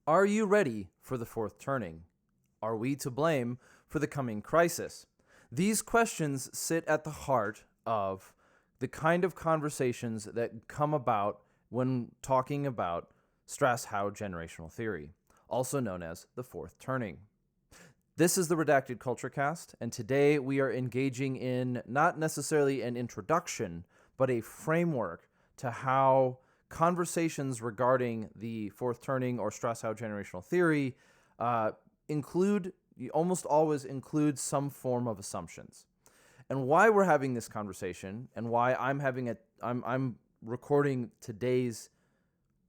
Are you ready for the fourth turning? Are we to blame for the coming crisis? These questions sit at the heart of the kind of conversations that come about when talking about Stauss-Howe Generational Theory, also known as the fourth turning. This is the Redacted Culture Cast, and today we are engaging in not necessarily an introduction, but a framework to how conversations regarding the fourth turning or Stauss-Howe Generational Theory almost always include some form of assumptions. And why we're having this conversation and why I'm recording today's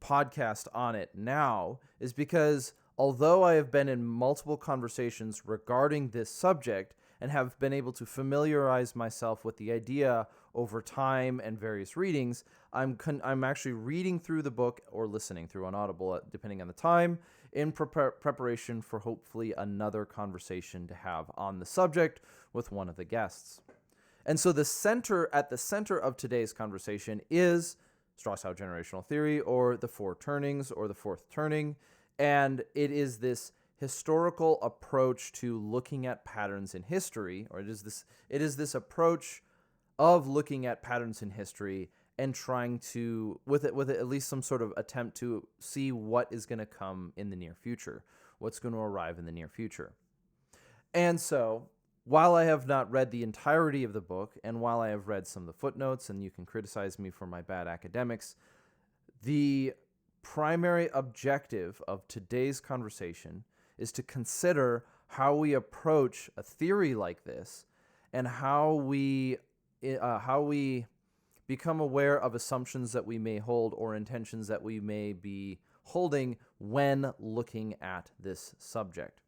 podcast on it now is because although I have been in multiple conversations regarding this subject and have been able to familiarize myself with the idea over time and various readings, I'm actually reading through the book or listening through on Audible, depending on the time, in preparation for hopefully another conversation to have on the subject with one of the guests. And so at the center of today's conversation is Stauss-Howe Generational Theory, or the four turnings, or the fourth turning. And it is this historical approach to looking at patterns in history, or it is this approach of looking at patterns in history and trying to, with at least some sort of attempt to see what is going to come in the near future, what's going to arrive in the near future. And so, while I have not read the entirety of the book, and while I have read some of the footnotes, and you can criticize me for my bad academics, the primary objective of today's conversation is to consider how we approach a theory like this and how we become aware of assumptions that we may hold or intentions that we may be holding when looking at this subject.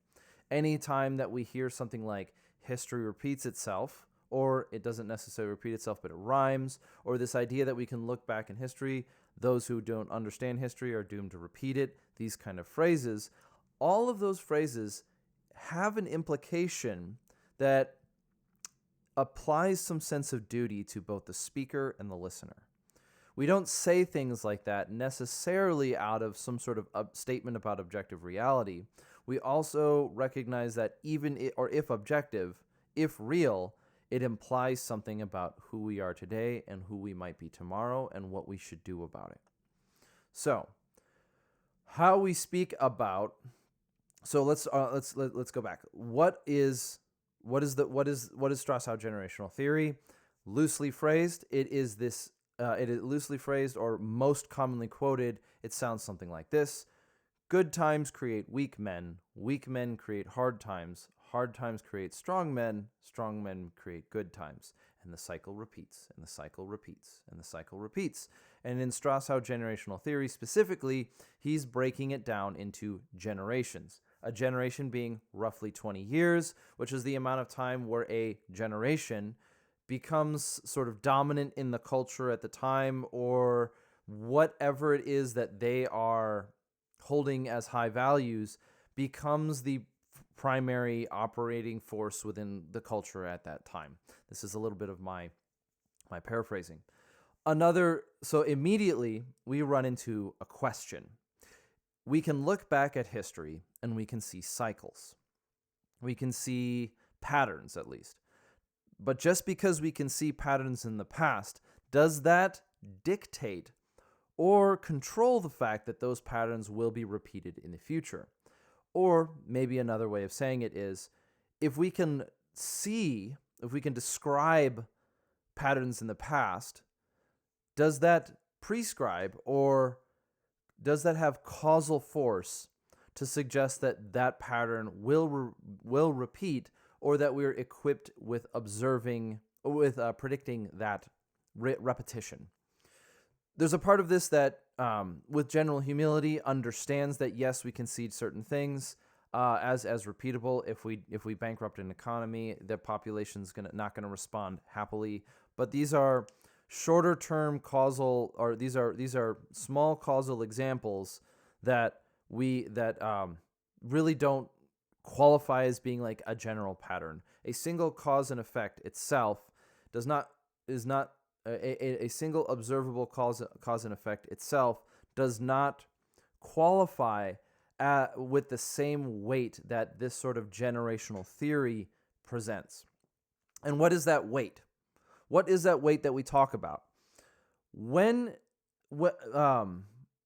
Anytime that we hear something like history repeats itself, or it doesn't necessarily repeat itself, but it rhymes, or this idea that we can look back in history, those who don't understand history are doomed to repeat it, these kind of phrases, all of those phrases have an implication that applies some sense of duty to both the speaker and the listener. We don't say things like that necessarily out of some sort of statement about objective reality. We also recognize that if objective, if real, it implies something about who we are today and who we might be tomorrow and what we should do about it. So, how we speak about. So let's go back. What is Stauss-Howe Generational Theory? Loosely phrased, it is loosely phrased, or most commonly quoted, it sounds something like this: good times create weak men create hard times create strong men create good times, and the cycle repeats, and the cycle repeats, and the cycle repeats. And in Stauss-Howe Generational Theory specifically, he's breaking it down into generations. A generation being roughly 20 years, which is the amount of time where a generation becomes sort of dominant in the culture at the time, or whatever it is that they are holding as high values becomes the primary operating force within the culture at that time. This is a little bit of my paraphrasing. So immediately we run into a question. We can look back at history and we can see cycles. We can see patterns, at least. But just because we can see patterns in the past, does that dictate or control the fact that those patterns will be repeated in the future? Or maybe another way of saying it is, if we can describe patterns in the past, does that prescribe, or does that have causal force to suggest that that pattern will repeat, or that we're equipped with predicting that repetition? There's a part of this that, with general humility, understands that yes, we concede certain things as repeatable. If we bankrupt an economy, the population's not gonna respond happily. But these are shorter term causal, or these are small causal examples that really don't qualify as being like a general pattern. A single cause and effect itself is not a single observable cause and effect itself does not qualify with the same weight that this sort of generational theory presents. And what is that weight? What is that weight that we talk about?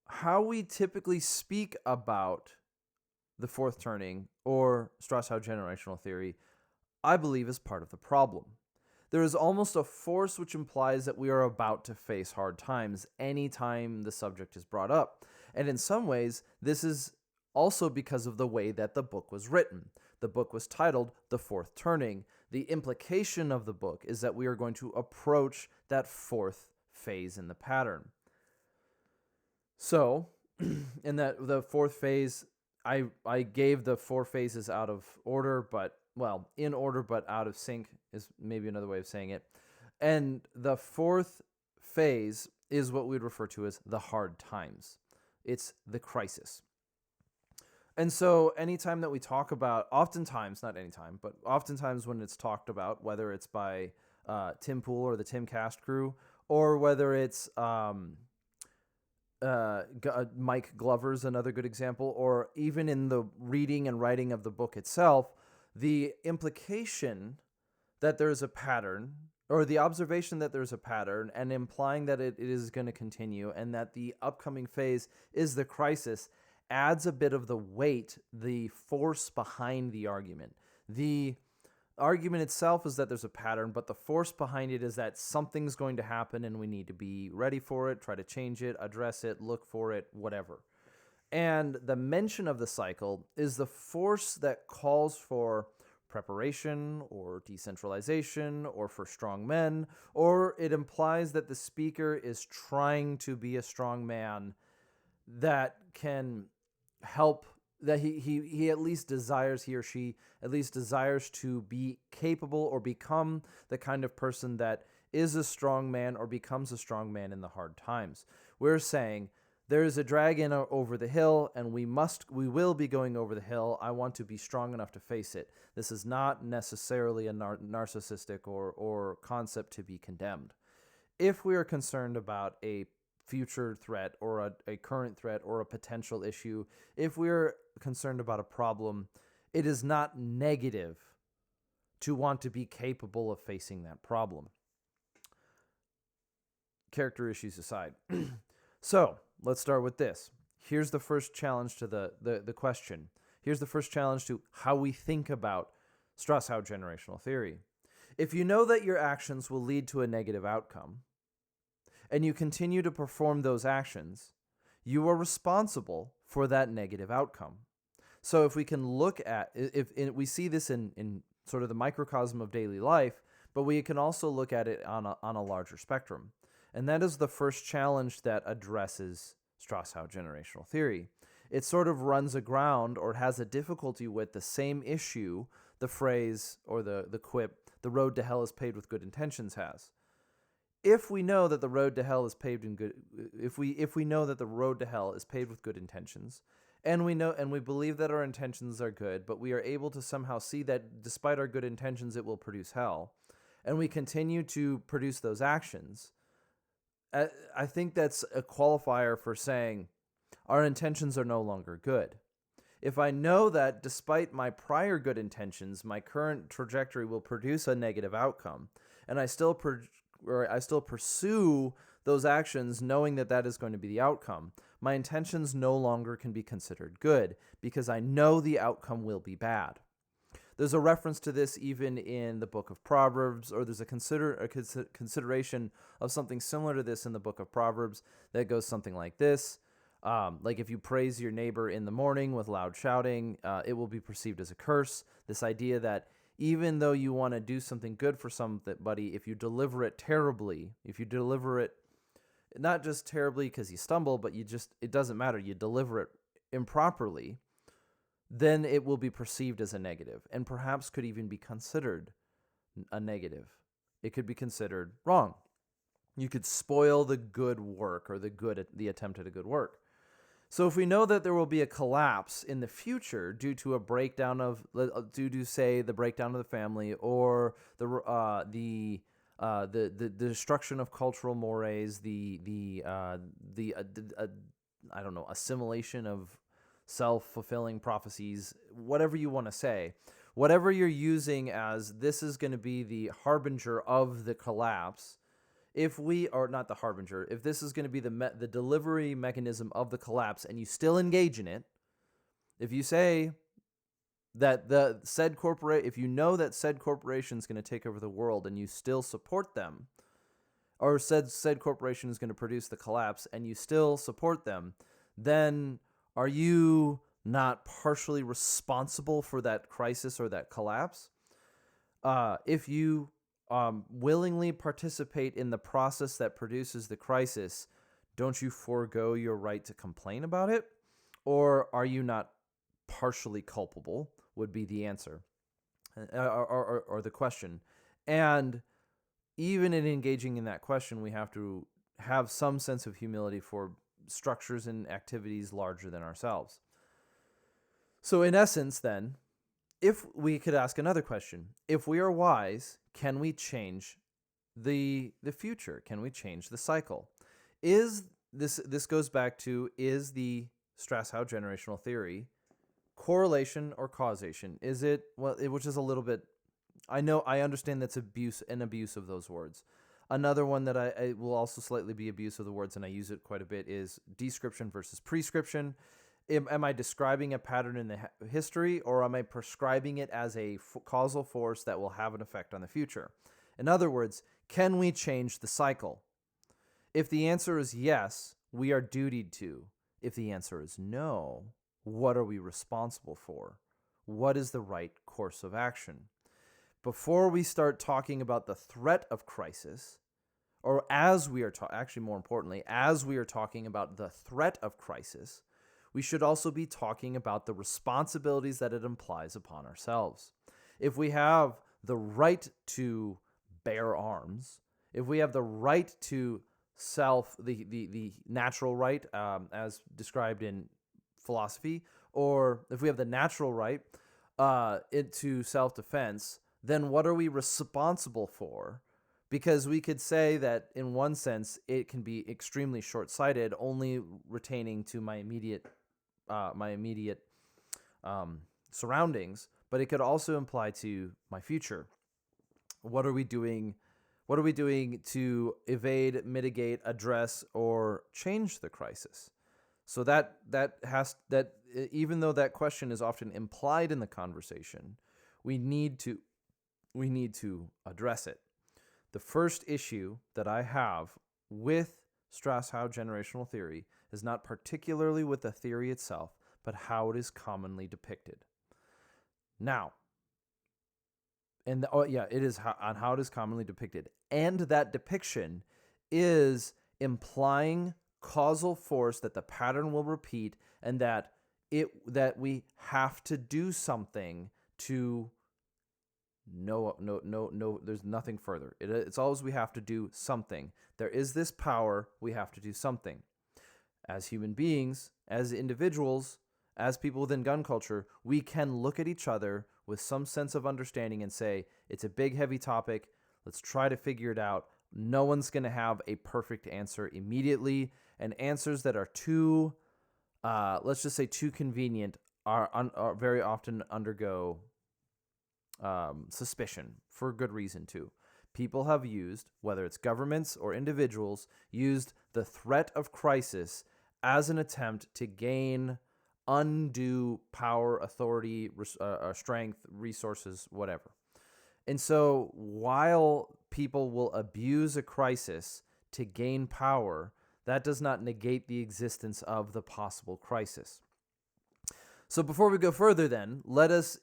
How we typically speak about the fourth turning or Stauss-Howe generational theory, I believe, is part of the problem. There is almost a force which implies that we are about to face hard times anytime the subject is brought up. And in some ways, this is also because of the way that the book was written. The book was titled The Fourth Turning. The implication of the book is that we are going to approach that fourth phase in the pattern. So, in that the fourth phase, I gave the four phases out of order, but, well, in order but out of sync is maybe another way of saying it. And the fourth phase is what we'd refer to as the hard times. It's the crisis. And so anytime that we talk about, oftentimes, not anytime, but oftentimes when it's talked about, whether it's by Tim Pool or the Timcast crew, or whether it's Mike Glover's another good example, or even in the reading and writing of the book itself, the implication that there's a pattern, or the observation that there's a pattern, and implying that it is going to continue, and that the upcoming phase is the crisis, adds a bit of the weight, the force behind the argument. The argument itself is that there's a pattern, but the force behind it is that something's going to happen and we need to be ready for it, try to change it, address it, look for it, whatever. And the mention of the cycle is the force that calls for preparation or decentralization or for strong men, or it implies that the speaker is trying to be a strong man that can help, that he at least desires, he or she at least desires to be capable or become the kind of person that is a strong man or becomes a strong man in the hard times. We're saying there is a dragon over the hill, and we will be going over the hill. I want to be strong enough to face it. This is not necessarily a narcissistic or concept to be condemned. If we are concerned about a future threat or a current threat or a potential issue, if we're concerned about a problem, it is not negative to want to be capable of facing that problem. Character issues aside. So, let's start with this. Here's the first challenge to the question. Here's the first challenge to how we think about Stauss-Howe generational theory. If you know that your actions will lead to a negative outcome, and you continue to perform those actions, you are responsible for that negative outcome. So if we can look at, if we see this in sort of the microcosm of daily life, but we can also look at it on a larger spectrum. And that is the first challenge that addresses Stauss-Howe generational theory. It sort of runs aground or has a difficulty with the same issue the phrase or the quip, "The road to hell is paved with good intentions," has. If we know that the road to hell is paved in good, if we know that the road to hell is paved with good intentions, and we believe that our intentions are good, but we are able to somehow see that despite our good intentions, it will produce hell, and we continue to produce those actions, I think that's a qualifier for saying our intentions are no longer good. If I know that despite my prior good intentions, my current trajectory will produce a negative outcome, and I still pursue those actions knowing that that is going to be the outcome, my intentions no longer can be considered good because I know the outcome will be bad. There's a reference to this even in the book of Proverbs, or there's a consideration of something similar to this in the book of Proverbs that goes something like this. Like if you praise your neighbor in the morning with loud shouting, it will be perceived as a curse. This idea that even though you want to do something good for somebody, if you deliver it terribly, if you deliver it not just terribly because you stumble, but it doesn't matter, you deliver it improperly, then it will be perceived as a negative and perhaps could even be considered a negative. It could be considered wrong. You could spoil the good work or the attempt at a good work. So if we know that there will be a collapse in the future due to the breakdown of the family or the destruction of cultural mores, assimilation of self-fulfilling prophecies, whatever you want to say, whatever you're using as this is going to be the harbinger of the collapse, if we are not the harbinger, if this is going to be the delivery mechanism of the collapse and you still engage in it, if you say that if you know that said corporation is going to take over the world and you still support them, or said corporation is going to produce the collapse and you still support them, then are you not partially responsible for that crisis or that collapse? If you willingly participate in the process that produces the crisis, don't you forego your right to complain about it? Or are you not partially culpable, would be the answer, or the question. And even in engaging in that question, we have to have some sense of humility for structures and activities larger than ourselves. So in essence, then, if we could ask another question, if we are wise, can we change the future? Can we change the cycle? Is this goes back to, is the Stauss-Howe Generational Theory correlation or causation? Is it, which is a little bit, I understand that's abuse of those words. Another one that I will also slightly be abuse of the words, and I use it quite a bit, is description versus prescription. Am I describing a pattern in the history, or am I prescribing it as a causal force that will have an effect on the future? In other words, can we change the cycle? If the answer is yes, we are dutied to. If the answer is no, what are we responsible for? What is the right course of action? Before we start talking about the threat of crisis, or as we are actually more importantly, as we are talking about the threat of crisis, we should also be talking about the responsibilities that it implies upon ourselves. If we have the right to bear arms, if we have the right to the natural right, as described in philosophy, or if we have the natural right to self-defense, then what are we responsible for? Because we could say that in one sense it can be extremely short-sighted, only retaining to my immediate surroundings, but it could also imply to my future. What are we doing? What are we doing to evade, mitigate, address, or change the crisis? So that even though that question is often implied in the conversation, we need to address it. The first issue that I have with Stauss-Howe Generational Theory is not particularly with the theory itself, but how it is commonly depicted. Now, it is on how it is commonly depicted, and that depiction is implying causal force, that the pattern will repeat, and that we have to do something to. No, there's nothing further. It's always we have to do something. There is this power, we have to do something. As human beings, as individuals, as people within gun culture, we can look at each other with some sense of understanding and say, it's a big, heavy topic. Let's try to figure it out. No one's going to have a perfect answer immediately, and answers that are too, let's just say too convenient are very often undergo suspicion, for good reason too. People have used, whether it's governments or individuals, used the threat of crisis as an attempt to gain undue power, authority, strength, resources, whatever. And so while people will abuse a crisis to gain power, that does not negate the existence of the possible crisis. So before we go further, then let us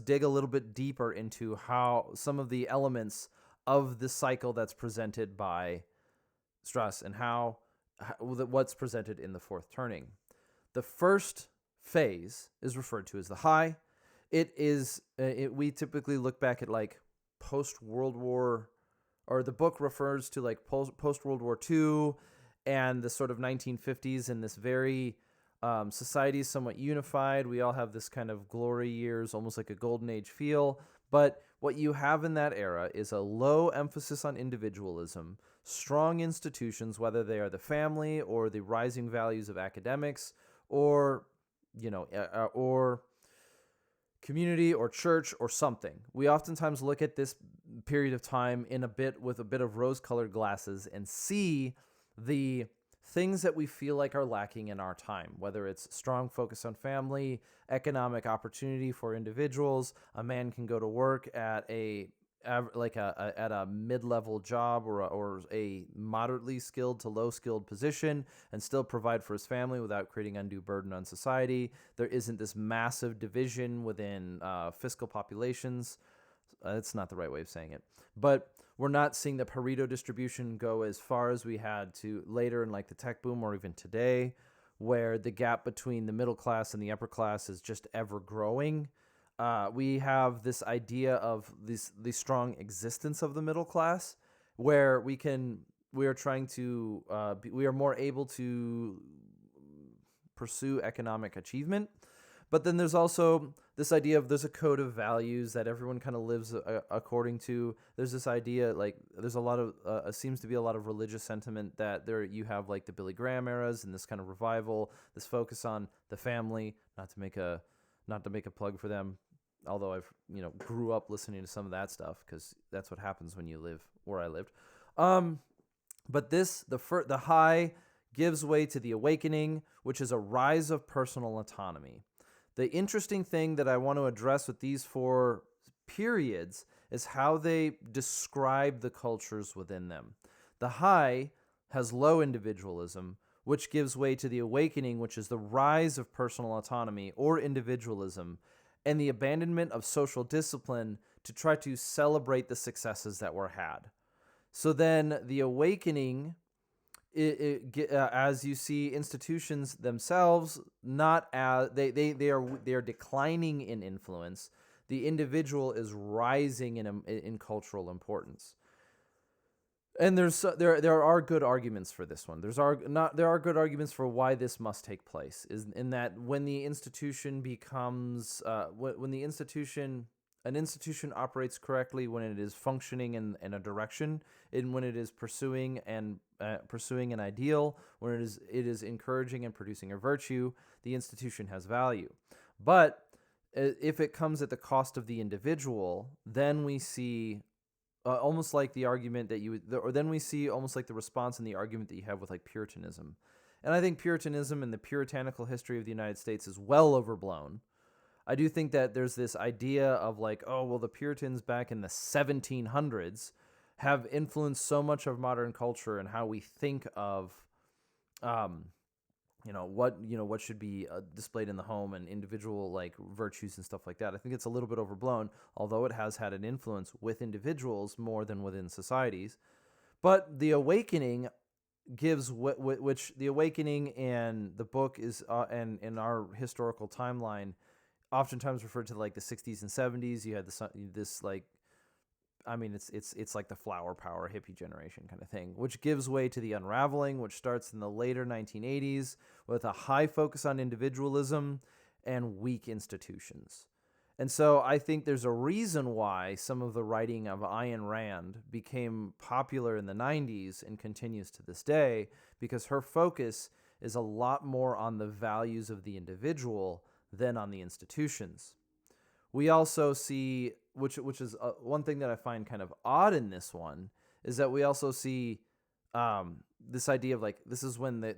dig a little bit deeper into how some of the elements of the cycle that's presented by Strauss and what's presented in the fourth turning. The first phase is referred to as the high. We typically look back at like post-World War, or the book refers to like post-World War II and the sort of 1950s, and this very society is somewhat unified. We all have this kind of glory years, almost like a golden age feel. But what you have in that era is a low emphasis on individualism, strong institutions, whether they are the family or the rising values of academics, or or community or church or something. We oftentimes look at this period of time with a bit of rose-colored glasses and see the things that we feel like are lacking in our time, whether it's strong focus on family, economic opportunity for individuals. A man can go to work at at a mid-level job or a moderately skilled to low-skilled position and still provide for his family without creating undue burden on society. There isn't this massive division within fiscal populations. That's not the right way of saying it. But we're not seeing the Pareto distribution go as far as we had to later in like the tech boom or even today, where the gap between the middle class and the upper class is just ever growing. We have this idea of the strong existence of the middle class, where we are more able to pursue economic achievement. But then there's also this idea of there's a code of values that everyone kind of lives according to. There's this idea, like there's a lot of seems to be a lot of religious sentiment that there you have like the Billy Graham eras and this kind of revival, this focus on the family. Not to make a plug for them, although I've grew up listening to some of that stuff because that's what happens when you live where I lived. But the high gives way to the awakening, which is a rise of personal autonomy. The interesting thing that I want to address with these four periods is how they describe the cultures within them. The high has low individualism, which gives way to the awakening, which is the rise of personal autonomy or individualism, and the abandonment of social discipline to try to celebrate the successes that were had. So then the awakening, as you see institutions themselves, not as they are declining in influence. The individual is rising in cultural importance. And there are good arguments for this one. There are good arguments for why this must take place. Is in that when the institution becomes an institution operates correctly when it is functioning in a direction, and when it is pursuing an ideal, when it is encouraging and producing a virtue, the institution has value. But if it comes at the cost of the individual, then we see almost like the argument that then we see almost like the response in the argument that you have with like Puritanism. And I think Puritanism and the puritanical history of the United States is well overblown. I do think that there's this idea of like, oh, well, the Puritans back in the 1700s have influenced so much of modern culture and how we think of, what should be displayed in the home and individual like virtues and stuff like that. I think it's a little bit overblown, although it has had an influence with individuals more than within societies. But the awakening gives which the awakening in the book is and in our historical timeline oftentimes referred to like the 60s and 70s. You had this like, I mean, it's like the flower power hippie generation kind of thing, which gives way to the unraveling, which starts in the later 1980s with a high focus on individualism and weak institutions. And so I think there's a reason why some of the writing of Ayn Rand became popular in the 90s and continues to this day, because her focus is a lot more on the values of the individual than on the institutions. We also see, which is one thing that I find kind of odd in this one, is that we also see this idea of like, this is when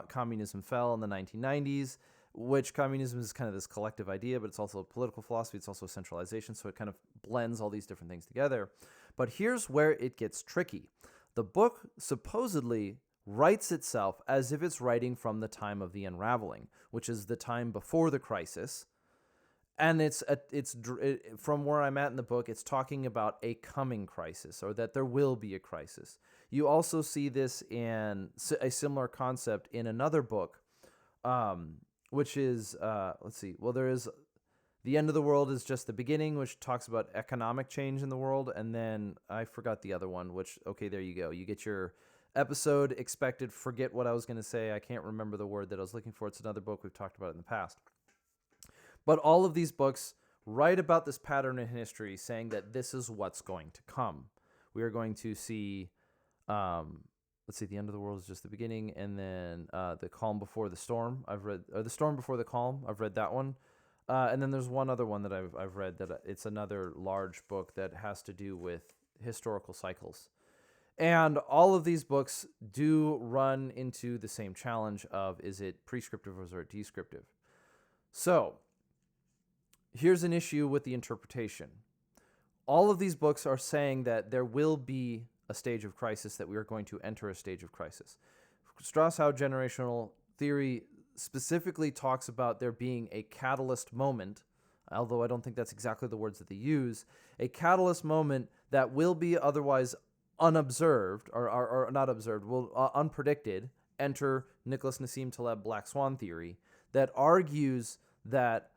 communism fell in the 1990s, which communism is kind of this collective idea, but it's also a political philosophy. It's also a centralization. So it kind of blends all these different things together. But here's where it gets tricky. The book supposedly writes itself as if it's writing from the time of the unraveling, which is the time before the crisis. And it's from where I'm at in the book, it's talking about a coming crisis, or that there will be a crisis. You also see this in a similar concept in another book, which is, there is The End of the World is Just the Beginning, which talks about economic change in the world. And then I forgot the other one, which, okay, there you go. You get your episode expected. Forget what I was going to say. I can't remember the word that I was looking for. It's another book we've talked about in the past. But all of these books write about this pattern in history, saying that this is what's going to come. We are going to see let's see, the end of the world is just the beginning, and then the calm before the storm. I've read the storm before the calm. I've read that one, and then there's one other one that I've read that it's another large book that has to do with historical cycles. And all of these books do run into the same challenge of, is it prescriptive or is it descriptive? So here's an issue with the interpretation. All of these books are saying that there will be a stage of crisis, that we are going to enter a stage of crisis. Stauss-Howe Generational Theory specifically talks about there being a catalyst moment, although I don't think that's exactly the words that they use, a catalyst moment that will be otherwise unobserved, or not observed, will unpredicted. Enter Nicholas Nassim Taleb Black Swan theory, that argues that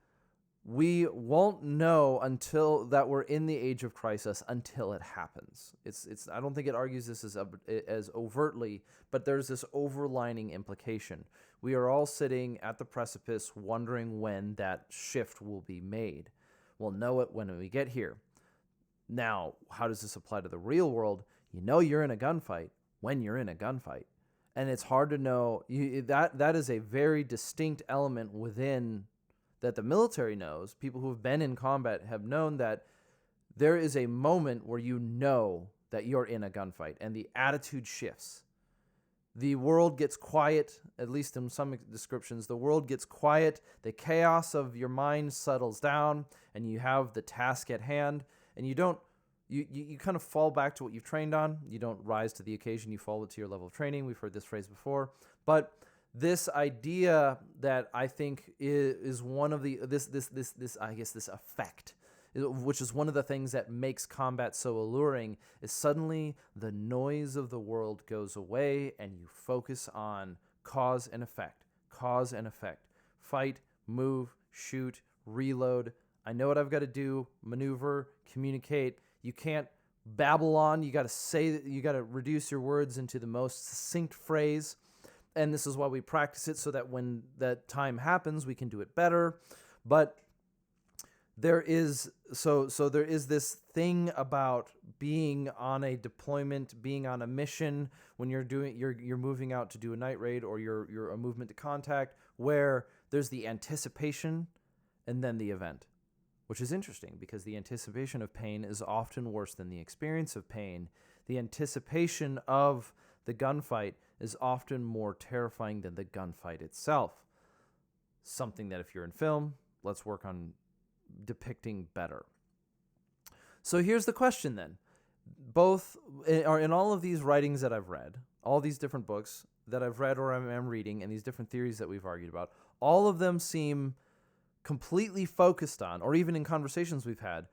we won't know until that we're in the age of crisis until it happens. It's I don't think it argues this as overtly, but there's this overlining implication. We are all sitting at the precipice wondering when that shift will be made. We'll know it when we get here. Now, how does this apply to the real world? You know you're in a gunfight when you're in a gunfight. And it's hard to know. That is a very distinct element within that the military knows. People who have been in combat have known that there is a moment where you know that you're in a gunfight and the attitude shifts. The world gets quiet, at least in some descriptions. The world gets quiet. The chaos of your mind settles down and you have the task at hand, and you don't You kind of fall back to what you've trained on. You don't rise to the occasion. You fall to your level of training. We've heard this phrase before. But this idea that I think is one of this effect, which is one of the things that makes combat so alluring, is suddenly the noise of the world goes away and you focus on cause and effect. Cause and effect. Fight, move, shoot, reload. I know what I've got to do. Maneuver, communicate. You can't babble on. You got to reduce your words into the most succinct phrase. And this is why we practice it, so that when that time happens, we can do it better. But there is this thing about being on a deployment, being on a mission, when you're moving out to do a night raid, or you're a movement to contact, where there's the anticipation and then the event. Which is interesting, because the anticipation of pain is often worse than the experience of pain. The anticipation of the gunfight is often more terrifying than the gunfight itself. Something that, if you're in film, let's work on depicting better. So here's the question then. Both in all of these writings that I've read, all these different books that I've read or am reading, and these different theories that we've argued about, all of them seem completely focused on, or even in conversations we've had,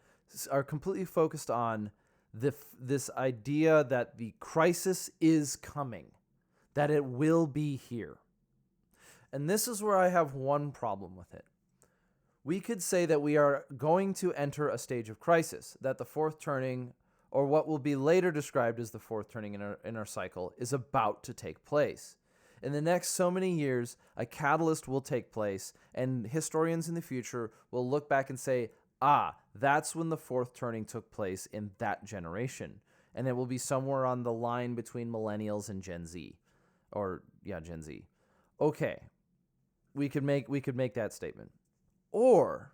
are completely focused on this idea that the crisis is coming, that it will be here. And this is where I have one problem with it. We could say that we are going to enter a stage of crisis, that the fourth turning, or what will be later described as the fourth turning in our cycle, is about to take place. In the next so many years, a catalyst will take place, and historians in the future will look back and say, that's when the fourth turning took place in that generation. And it will be somewhere on the line between millennials and Gen Z. Gen Z. Okay, we could make that statement. Or,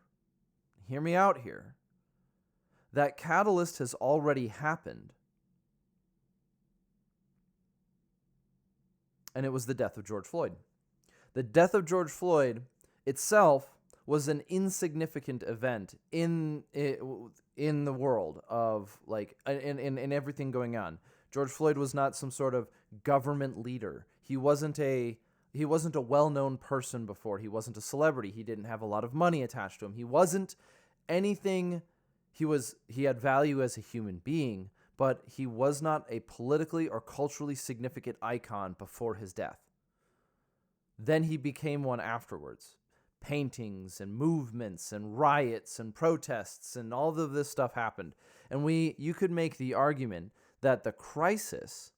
hear me out here, that catalyst has already happened. And it was the death of George Floyd. The death of George Floyd itself was an insignificant event in the world of, like, in everything going on. George Floyd was not some sort of government leader. He wasn't a well-known person before. He wasn't a celebrity. He didn't have a lot of money attached to him. He wasn't anything. He had value as a human being, but he was not a politically or culturally significant icon before his death. Then he became one afterwards. Paintings and movements and riots and protests and all of this stuff happened. And you could make the argument that the crisis,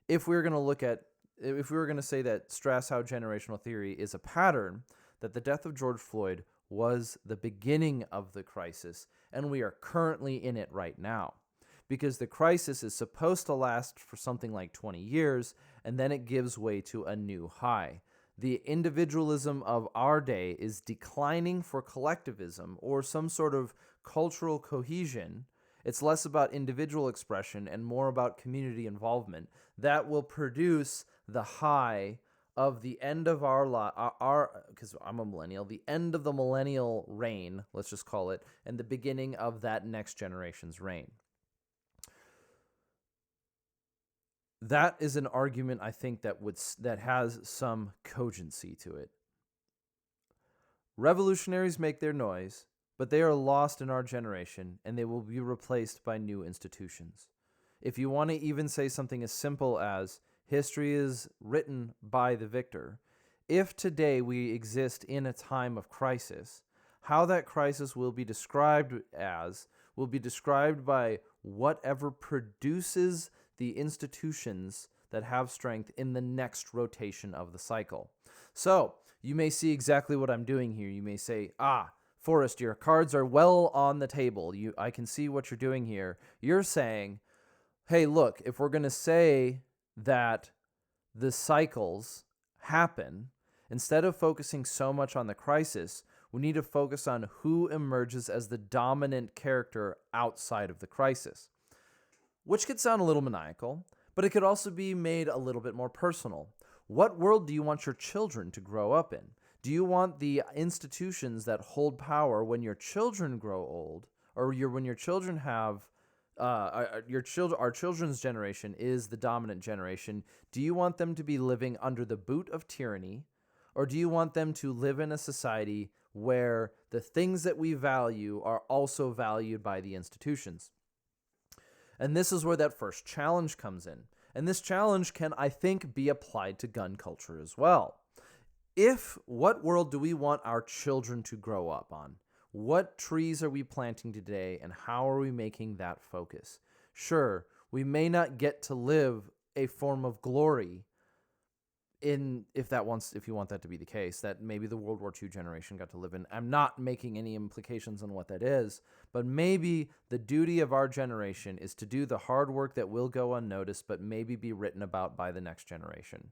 if we were going to say that Stauss-Howe Generational Theory is a pattern, that the death of George Floyd was the beginning of the crisis, and we are currently in it right now. because the crisis is supposed to last for something like 20 years, and then it gives way to a new high. The individualism of our day is declining for collectivism or some sort of cultural cohesion. It's less about individual expression and more about community involvement that will produce the high of the end of because I'm a millennial, the end of the millennial reign, let's just call it, and the beginning of that next generation's reign. That is an argument I think that has some cogency to it. Revolutionaries make their noise, but they are lost in our generation, and they will be replaced by new institutions. If you want to even say something as simple as history is written by the victor, if today we exist in a time of crisis, how that crisis will be described by whatever produces the institutions that have strength in the next rotation of the cycle. So you may see exactly what I'm doing here. You may say, Forrest, your cards are well on the table. I can see what you're doing here. You're saying, hey, look, if we're going to say that the cycles happen, instead of focusing so much on the crisis, we need to focus on who emerges as the dominant character outside of the crisis. Which could sound a little maniacal, but it could also be made a little bit more personal. What world do you want your children to grow up in? Do you want the institutions that hold power when your children grow old, or when your children have our children's generation is the dominant generation? Do you want them to be living under the boot of tyranny, or do you want them to live in a society where the things that we value are also valued by the institutions? And this is where that first challenge comes in. And this challenge can, I think, be applied to gun culture as well. What world do we want our children to grow up on? What trees are we planting today, and how are we making that focus? Sure, we may not get to live a form of glory if you want that to be the case, that maybe the World War II generation got to live in. I'm not making any implications on what that is, but maybe the duty of our generation is to do the hard work that will go unnoticed, but maybe be written about by the next generation.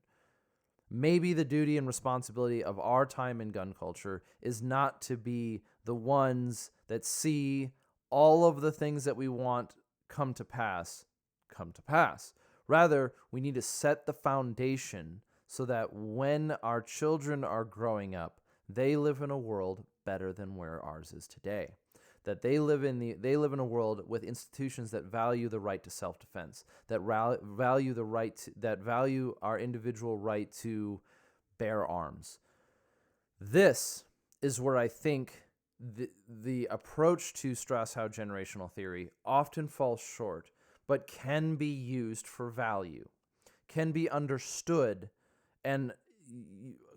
Maybe the duty and responsibility of our time in gun culture is not to be the ones that see all of the things that we want come to pass. Rather, we need to set the foundation so that when our children are growing up, they live in a world better than where ours is today. That they live in a world with institutions that value the right to self-defense, that value our individual right to bear arms. This is where I think the approach to Stauss-Howe generational theory often falls short, but can be used for value, can be understood and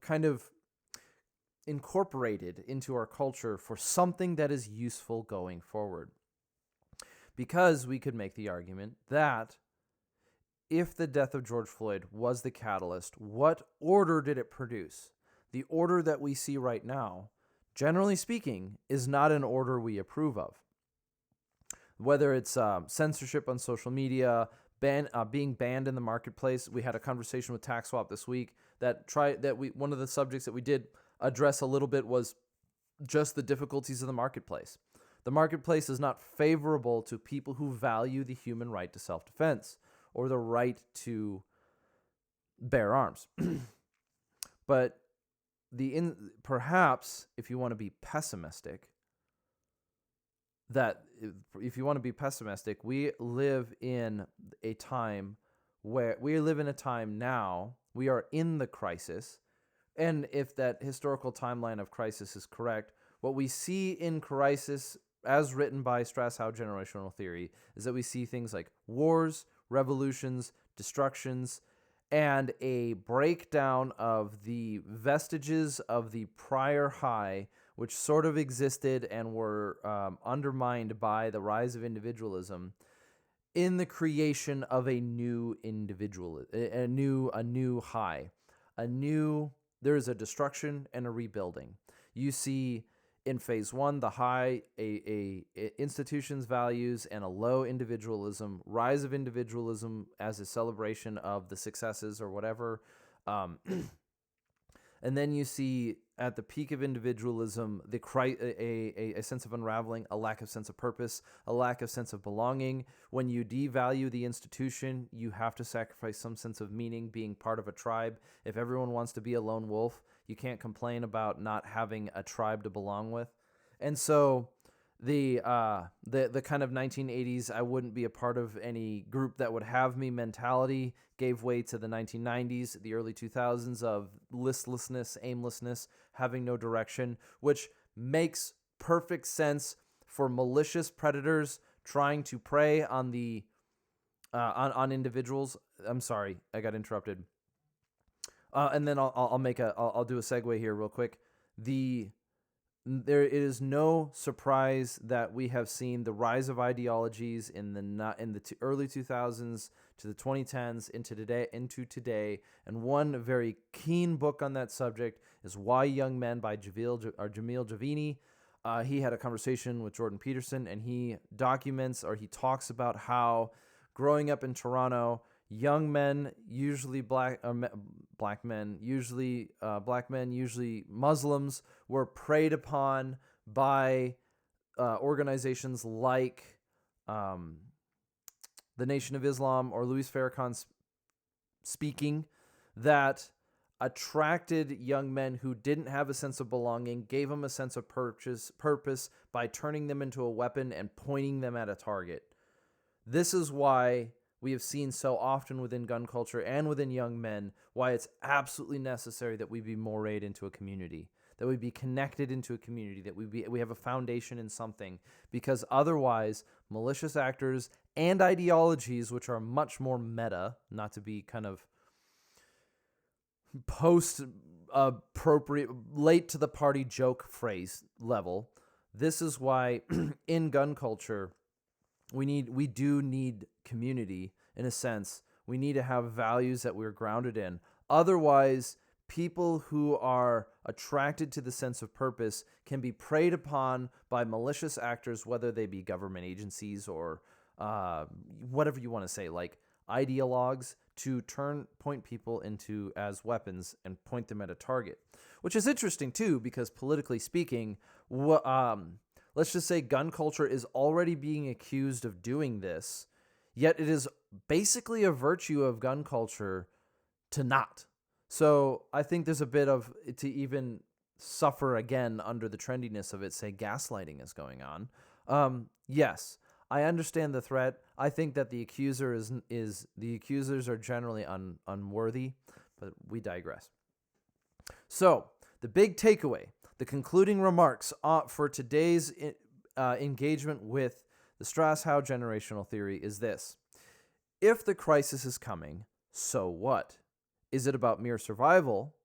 kind of incorporated into our culture for something that is useful going forward. Because we could make the argument that if the death of George Floyd was the catalyst, what order did it produce? The order that we see right now, generally speaking, is not an order we approve of. Whether it's censorship on social media, being banned in the marketplace. We had a conversation with TaxSwap this week one of the subjects that we did address a little bit was just the difficulties of the marketplace. The marketplace is not favorable to people who value the human right to self-defense or the right to bear arms. But perhaps if you want to be pessimistic, we live in a time now, we are in the crisis. And if that historical timeline of crisis is correct, what we see in crisis, as written by Stauss-Howe Generational Theory, is that we see things like wars, revolutions, destructions, and a breakdown of the vestiges of the prior high, which sort of existed and were undermined by the rise of individualism, in the creation of a new high. There is a destruction and a rebuilding. You see In phase one, the high institutions values and a low individualism, rise of individualism as a celebration of the successes or whatever. And then you see at the peak of individualism, a sense of unraveling, a lack of sense of purpose, a lack of sense of belonging. When you devalue the institution, you have to sacrifice some sense of meaning, being part of a tribe. If everyone wants to be a lone wolf, you can't complain about not having a tribe to belong with. And so the kind of 1980s, I wouldn't be a part of any group that would have me mentality gave way to the 1990s, the early 2000s of listlessness, aimlessness, having no direction, which makes perfect sense for malicious predators trying to prey on the on individuals. I'm sorry, I got interrupted. And then I'll do a segue here real quick. There is no surprise that we have seen the rise of ideologies in the early 2000s to the 2010s into today. And one very keen book on that subject is Why Young Men by Jamil Javini. He had a conversation with Jordan Peterson, and he talks about how growing up in Toronto, young men, usually black men, usually Muslims, were preyed upon by organizations like the Nation of Islam or Louis Farrakhan speaking, that attracted young men who didn't have a sense of belonging, gave them a sense of purpose by turning them into a weapon and pointing them at a target. This is why we have seen so often within gun culture and within young men why it's absolutely necessary that we be morayed into a community, that we be connected into a community, that we have a foundation in something, because otherwise malicious actors and ideologies, which are much more meta, not to be kind of post-appropriate, late to the party joke phrase level. This is why in gun culture, we do need community in a sense. We need to have values that we're grounded in. Otherwise, people who are attracted to the sense of purpose can be preyed upon by malicious actors, whether they be government agencies or whatever you want to say, like ideologues, to point people into as weapons and point them at a target. Which is interesting too, because politically speaking, let's just say gun culture is already being accused of doing this, yet it is basically a virtue of gun culture to not. So I think there's a bit of, to even suffer again under the trendiness of it, say gaslighting is going on. Yes, I understand the threat. I think that the accusers are generally unworthy, but we digress. So the big takeaway, the concluding remarks for today's engagement with the Stauss-Howe Generational Theory is this: if the crisis is coming, so what? Is it about mere survival,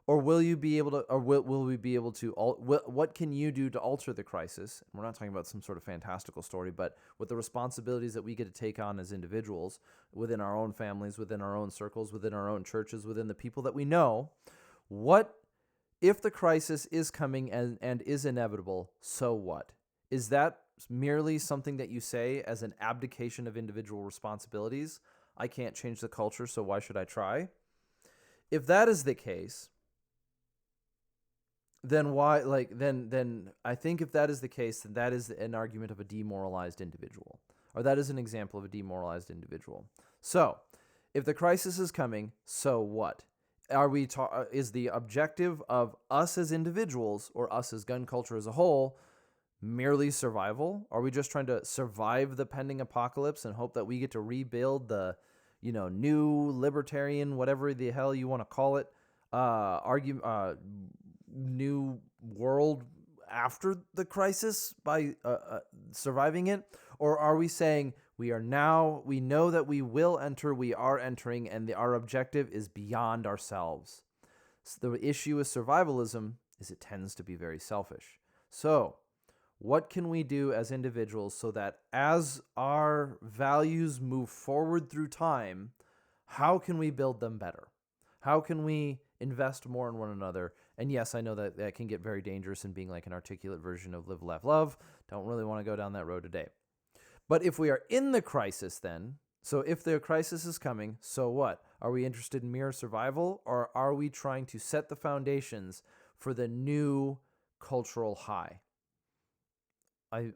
or will you be able to, or will we be able to? What can you do to alter the crisis? We're not talking about some sort of fantastical story, but with the responsibilities that we get to take on as individuals, within our own families, within our own circles, within our own churches, within the people that we know. What if the crisis is coming and is inevitable? So what? Is that merely something that you say as an abdication of individual responsibilities? I can't change the culture, so why should I try? If that is the case, then why? Then I think if that is the case, then that is an argument of a demoralized individual, or that is an example of a demoralized individual. So, if the crisis is coming, so what? Is the objective of us as individuals or us as gun culture as a whole merely survival? Are we just trying to survive the pending apocalypse and hope that we get to rebuild the, new libertarian, whatever the hell you want to call it, new world after the crisis by surviving it? Or are we saying we know that we will enter, we are entering, and our objective is beyond ourselves? So the issue with survivalism is it tends to be very selfish. So what can we do as individuals so that as our values move forward through time, how can we build them better? How can we invest more in one another And yes, I know that that can get very dangerous in being like an articulate version of live, laugh, love. Don't really want to go down that road today. But if we are in the crisis then, so if the crisis is coming, so what? Are we interested in mere survival, or are we trying to set the foundations for the new cultural high?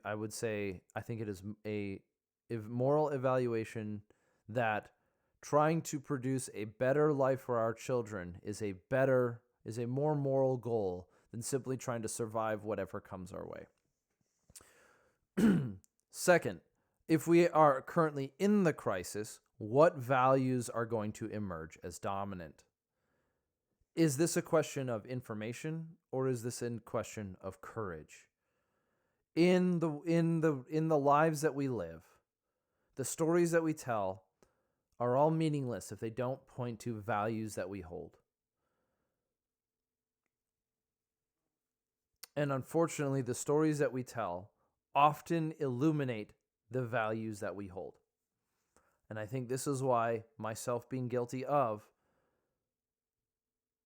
I would say I think it is a moral evaluation that trying to produce a better life for our children is a more moral goal than simply trying to survive whatever comes our way. Second, if we are currently in the crisis, what values are going to emerge as dominant? Is this a question of information, or is this a question of courage? In the lives that we live, the stories that we tell are all meaningless if they don't point to values that we hold. And unfortunately, the stories that we tell often illuminate the values that we hold. And I think this is why, myself being guilty of,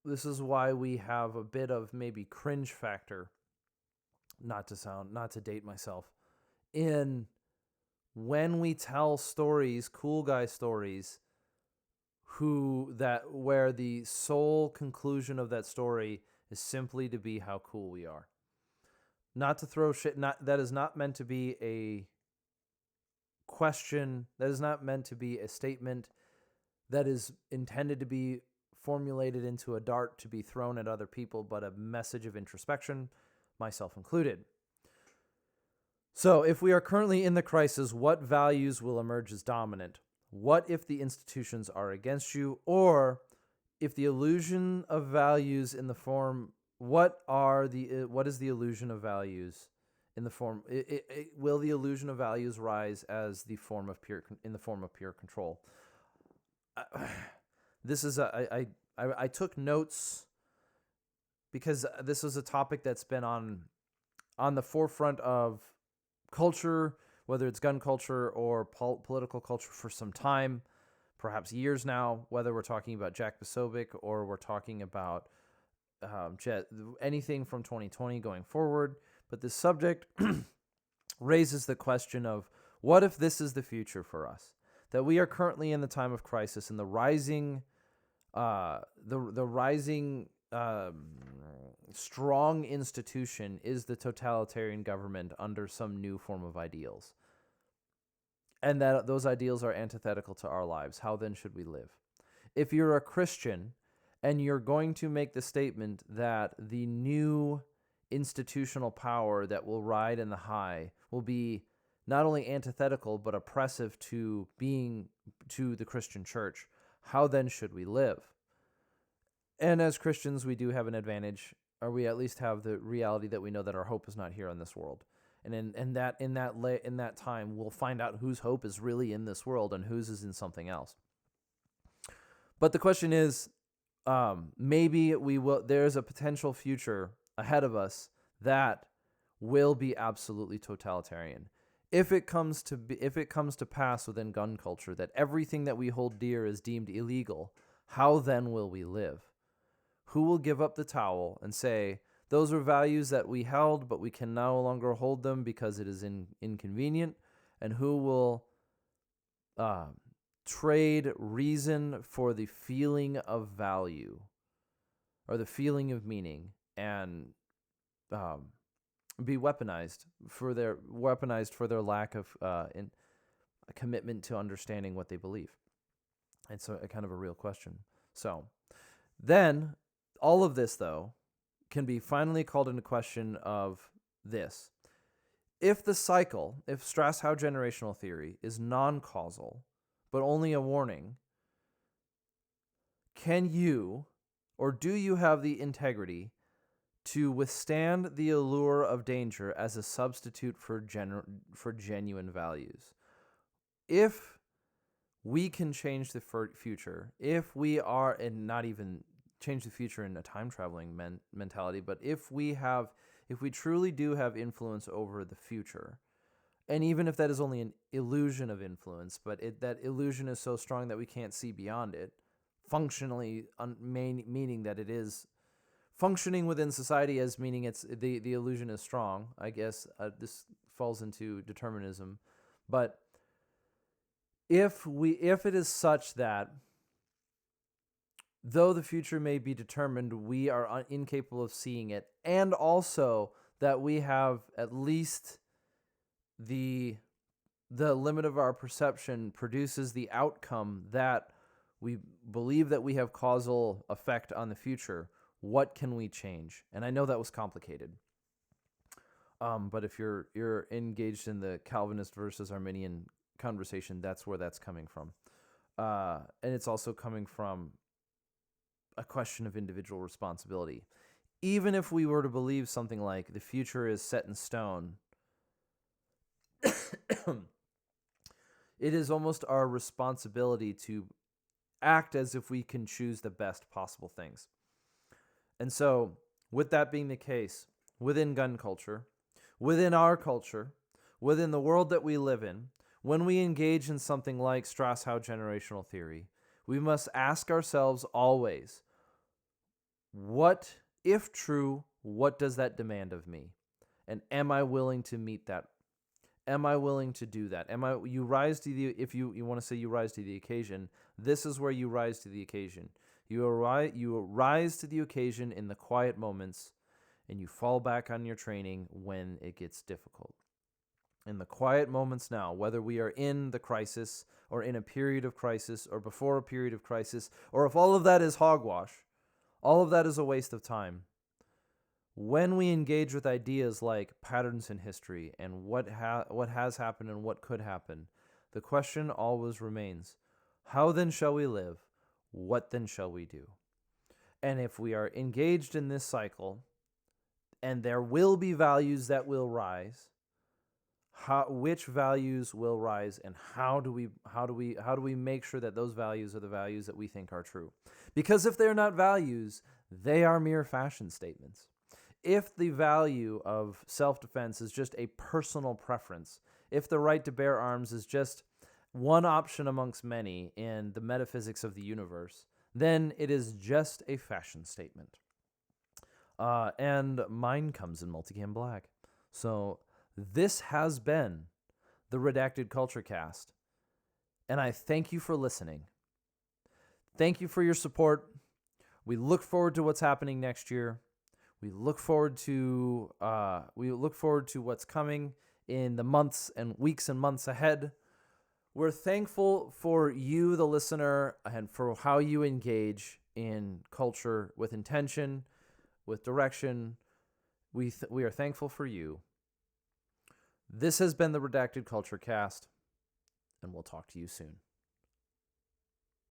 this is why we have a bit of maybe cringe factor, not to date myself, in when we tell stories, cool guy stories, where the sole conclusion of that story is simply to be how cool we are. Not to throw shit, that is not meant to be a question, that is not meant to be a statement that is intended to be formulated into a dart to be thrown at other people, but a message of introspection, myself included. So, if we are currently in the crisis, what values will emerge as dominant? What if the institutions are against you? Or if the illusion of values in the form, what is the illusion of values in the form? Will the illusion of values rise as in the form of pure control? I took notes because this is a topic that's been on the forefront of culture, whether it's gun culture or political culture, for some time, perhaps years now, whether we're talking about Jack Posobiec or we're talking about anything from 2020 going forward. But this subject raises the question of, what if this is the future for us? That we are currently in the time of crisis, and the rising strong institution is the totalitarian government under some new form of ideals. And that those ideals are antithetical to our lives. How then should we live? If you're a Christian and you're going to make the statement that the new institutional power that will ride in the high will be not only antithetical but oppressive to the Christian church, how then should we live? And as Christians, we do have an advantage, or we at least have the reality that we know that our hope is not here in this world. And in that time, we'll find out whose hope is really in this world and whose is in something else. But the question is, maybe we will. There's a potential future ahead of us that will be absolutely totalitarian. If it comes to pass within gun culture that everything that we hold dear is deemed illegal, how then will we live? Who will give up the towel and say, those are values that we held, but we can no longer hold them because it is inconvenient? And who will trade reason for the feeling of value or the feeling of meaning, and be weaponized for their lack of a commitment to understanding what they believe? It's a kind of a real question. So then all of this, though, can be finally called into question of this. If Stauss-Howe Generational Theory is non-causal, but only a warning, can you, or do you have the integrity to withstand the allure of danger as a substitute for genuine values? If we can change the future, if we are, and not even change the future in a time-traveling mentality, but if we truly do have influence over the future, and even if that is only an illusion of influence, but that illusion is so strong that we can't see beyond it, functionally meaning that it is functioning within society as meaning it's the illusion is strong. I guess this falls into determinism, but if it is such that though the future may be determined, we are incapable of seeing it, and also that we have at least the limit of our perception produces the outcome that we believe that we have causal effect on the future. What can we change? And I know that was complicated. But if you're engaged in the Calvinist versus Arminian conversation, that's where that's coming from. And it's also coming from a question of individual responsibility. Even if we were to believe something like the future is set in stone, it is almost our responsibility to act as if we can choose the best possible things. And so, with that being the case, within gun culture, within our culture, within the world that we live in, when we engage in something like Stauss-Howe Generational Theory, we must ask ourselves always, what, if true, what does that demand of me? And am I willing to meet that? Am I willing to do that? If you want to say you rise to the occasion, this is where you rise to the occasion. You rise to the occasion in the quiet moments, and you fall back on your training when it gets difficult. In the quiet moments now, whether we are in the crisis or in a period of crisis or before a period of crisis, or if all of that is hogwash, all of that is a waste of time. When we engage with ideas like patterns in history and what has happened and what could happen, the question always remains, how then shall we live? What then shall we do? And if we are engaged in this cycle, and there will be values that will rise, which values will rise, and how do we make sure that those values are the values that we think are true? Because if they're not values, they are mere fashion statements. If the value of self-defense is just a personal preference, if the right to bear arms is just one option amongst many in the metaphysics of the universe, then it is just a fashion statement. And mine comes in multicam black. So this has been the Redacted Culture Cast, and I thank you for listening. Thank you for your support. We look forward to what's happening next year. We look forward to what's coming in the months and weeks and months ahead. We're thankful for you, the listener, and for how you engage in culture with intention, with direction. We are thankful for you. This has been the Redacted Culture Cast, and we'll talk to you soon.